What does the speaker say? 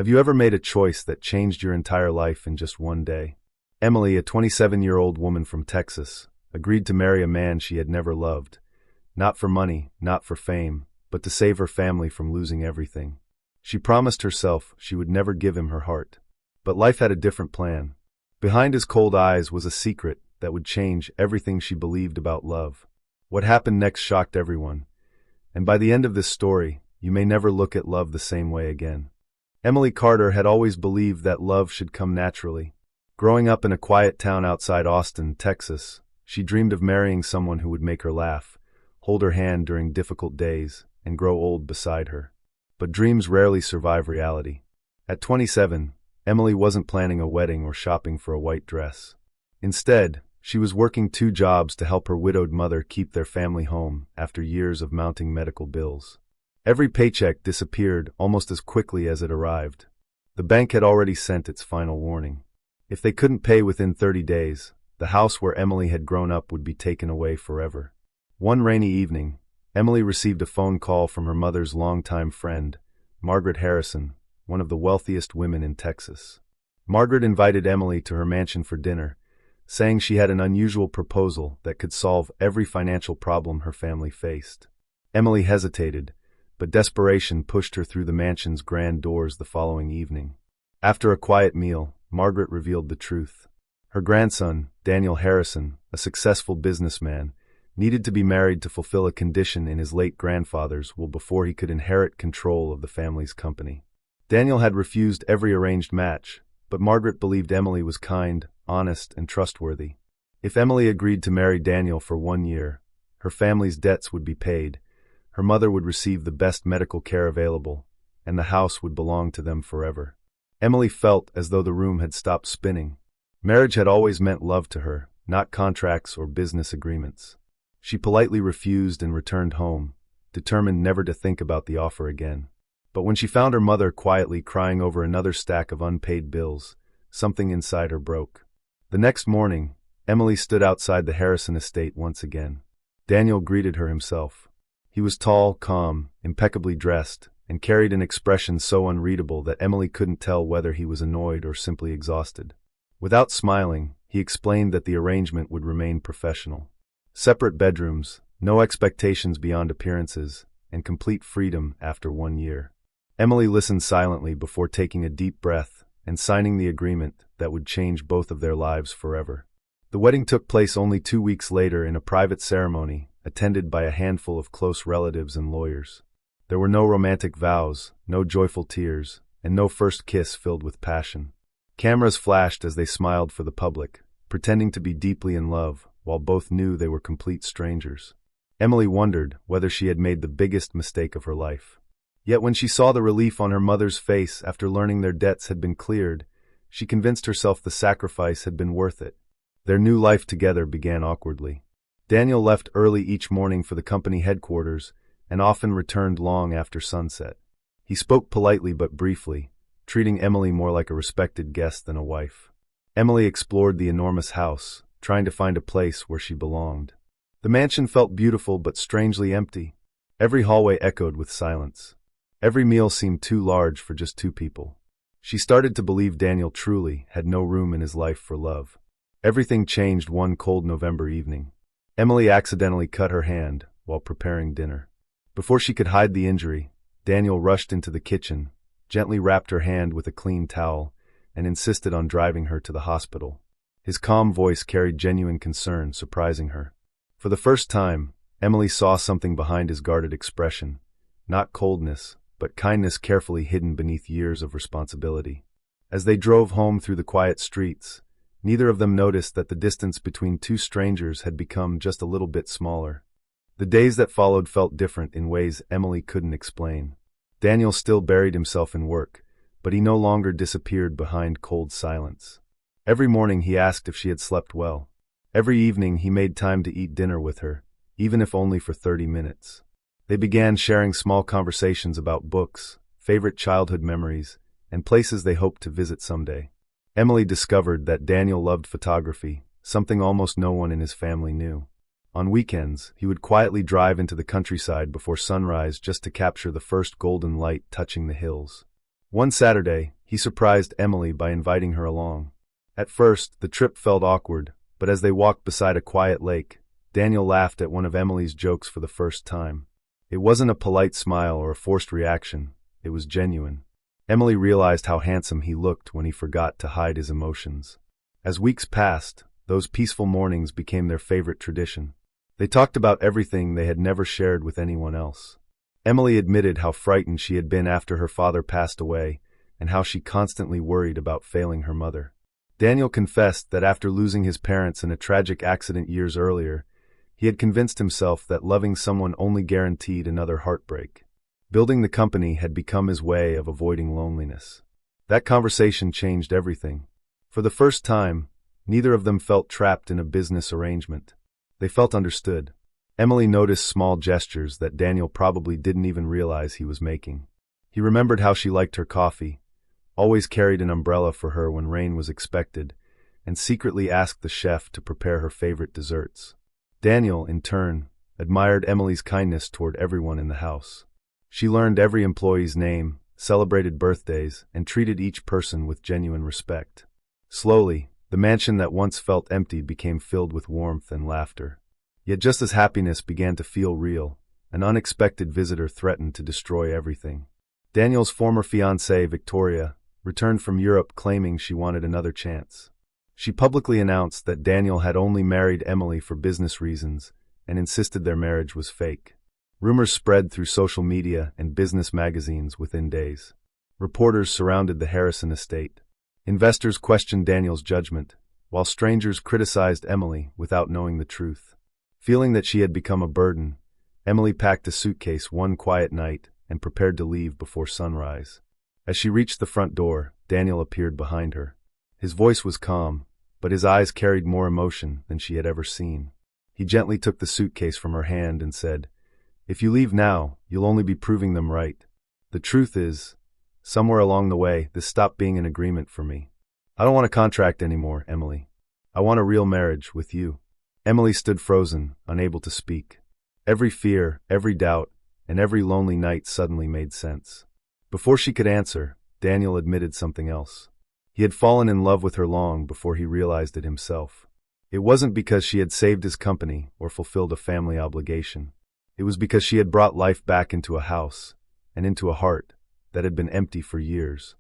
Have you ever made a choice that changed your entire life in just one day? Emily, a 27-year-old woman from Texas, agreed to marry a man she had never loved. Not for money, not for fame, but to save her family from losing everything. She promised herself she would never give him her heart. But life had a different plan. Behind his cold eyes was a secret that would change everything she believed about love. What happened next shocked everyone. And by the end of this story, you may never look at love the same way again. Emily Carter had always believed that love should come naturally. Growing up in a quiet town outside Austin, Texas, she dreamed of marrying someone who would make her laugh, hold her hand during difficult days, and grow old beside her. But dreams rarely survive reality. At 27, Emily wasn't planning a wedding or shopping for a white dress. Instead, she was working 2 jobs to help her widowed mother keep their family home after years of mounting medical bills. Every paycheck disappeared almost as quickly as it arrived. The bank had already sent its final warning. If they couldn't pay within 30 days, the house where Emily had grown up would be taken away forever. One rainy evening, Emily received a phone call from her mother's longtime friend, Margaret Harrison, one of the wealthiest women in Texas. Margaret invited Emily to her mansion for dinner, saying she had an unusual proposal that could solve every financial problem her family faced. Emily hesitated, but desperation pushed her through the mansion's grand doors the following evening. After a quiet meal, Margaret revealed the truth. Her grandson, Daniel Harrison, a successful businessman, needed to be married to fulfill a condition in his late grandfather's will before he could inherit control of the family's company. Daniel had refused every arranged match, but Margaret believed Emily was kind, honest, and trustworthy. If Emily agreed to marry Daniel for 1 year, her family's debts would be paid, her mother would receive the best medical care available, and the house would belong to them forever. Emily felt as though the room had stopped spinning. Marriage had always meant love to her, not contracts or business agreements. She politely refused and returned home, determined never to think about the offer again. But when she found her mother quietly crying over another stack of unpaid bills, something inside her broke. The next morning, Emily stood outside the Harrison estate once again. Daniel greeted her himself. He was tall, calm, impeccably dressed, and carried an expression so unreadable that Emily couldn't tell whether he was annoyed or simply exhausted. Without smiling, he explained that the arrangement would remain professional. Separate bedrooms, no expectations beyond appearances, and complete freedom after 1 year. Emily listened silently before taking a deep breath and signing the agreement that would change both of their lives forever. The wedding took place only 2 weeks later in a private ceremony, attended by a handful of close relatives and lawyers. There were no romantic vows, no joyful tears, and no first kiss filled with passion. Cameras flashed as they smiled for the public, pretending to be deeply in love, while both knew they were complete strangers. Emily wondered whether she had made the biggest mistake of her life. Yet when she saw the relief on her mother's face after learning their debts had been cleared, she convinced herself the sacrifice had been worth it. Their new life together began awkwardly. Daniel left early each morning for the company headquarters and often returned long after sunset. He spoke politely but briefly, treating Emily more like a respected guest than a wife. Emily explored the enormous house, trying to find a place where she belonged. The mansion felt beautiful but strangely empty. Every hallway echoed with silence. Every meal seemed too large for just 2 people. She started to believe Daniel truly had no room in his life for love. Everything changed one cold November evening. Emily accidentally cut her hand while preparing dinner. Before she could hide the injury, Daniel rushed into the kitchen, gently wrapped her hand with a clean towel, and insisted on driving her to the hospital. His calm voice carried genuine concern, surprising her. For the first time, Emily saw something behind his guarded expression, not coldness, but kindness carefully hidden beneath years of responsibility. As they drove home through the quiet streets, neither of them noticed that the distance between 2 strangers had become just a little bit smaller. The days that followed felt different in ways Emily couldn't explain. Daniel still buried himself in work, but he no longer disappeared behind cold silence. Every morning he asked if she had slept well. Every evening he made time to eat dinner with her, even if only for 30 minutes. They began sharing small conversations about books, favorite childhood memories, and places they hoped to visit someday. Emily discovered that Daniel loved photography, something almost no one in his family knew. On weekends, he would quietly drive into the countryside before sunrise just to capture the first golden light touching the hills. One Saturday, he surprised Emily by inviting her along. At first, the trip felt awkward, but as they walked beside a quiet lake, Daniel laughed at one of Emily's jokes for the first time. It wasn't a polite smile or a forced reaction, it was genuine. Emily realized how handsome he looked when he forgot to hide his emotions. As weeks passed, those peaceful mornings became their favorite tradition. They talked about everything they had never shared with anyone else. Emily admitted how frightened she had been after her father passed away, and how she constantly worried about failing her mother. Daniel confessed that after losing his parents in a tragic accident years earlier, he had convinced himself that loving someone only guaranteed another heartbreak. Building the company had become his way of avoiding loneliness. That conversation changed everything. For the first time, neither of them felt trapped in a business arrangement. They felt understood. Emily noticed small gestures that Daniel probably didn't even realize he was making. He remembered how she liked her coffee, always carried an umbrella for her when rain was expected, and secretly asked the chef to prepare her favorite desserts. Daniel, in turn, admired Emily's kindness toward everyone in the house. She learned every employee's name, celebrated birthdays, and treated each person with genuine respect. Slowly, the mansion that once felt empty became filled with warmth and laughter. Yet just as happiness began to feel real, an unexpected visitor threatened to destroy everything. Daniel's former fiancée, Victoria, returned from Europe claiming she wanted another chance. She publicly announced that Daniel had only married Emily for business reasons and insisted their marriage was fake. Rumors spread through social media and business magazines within days. Reporters surrounded the Harrison estate. Investors questioned Daniel's judgment, while strangers criticized Emily without knowing the truth. Feeling that she had become a burden, Emily packed a suitcase one quiet night and prepared to leave before sunrise. As she reached the front door, Daniel appeared behind her. His voice was calm, but his eyes carried more emotion than she had ever seen. He gently took the suitcase from her hand and said, "If you leave now, you'll only be proving them right. The truth is, somewhere along the way, this stopped being an agreement for me. I don't want a contract anymore, Emily. I want a real marriage with you." Emily stood frozen, unable to speak. Every fear, every doubt, and every lonely night suddenly made sense. Before she could answer, Daniel admitted something else. He had fallen in love with her long before he realized it himself. It wasn't because she had saved his company or fulfilled a family obligation. It was because she had brought life back into a house, and into a heart that had been empty for years.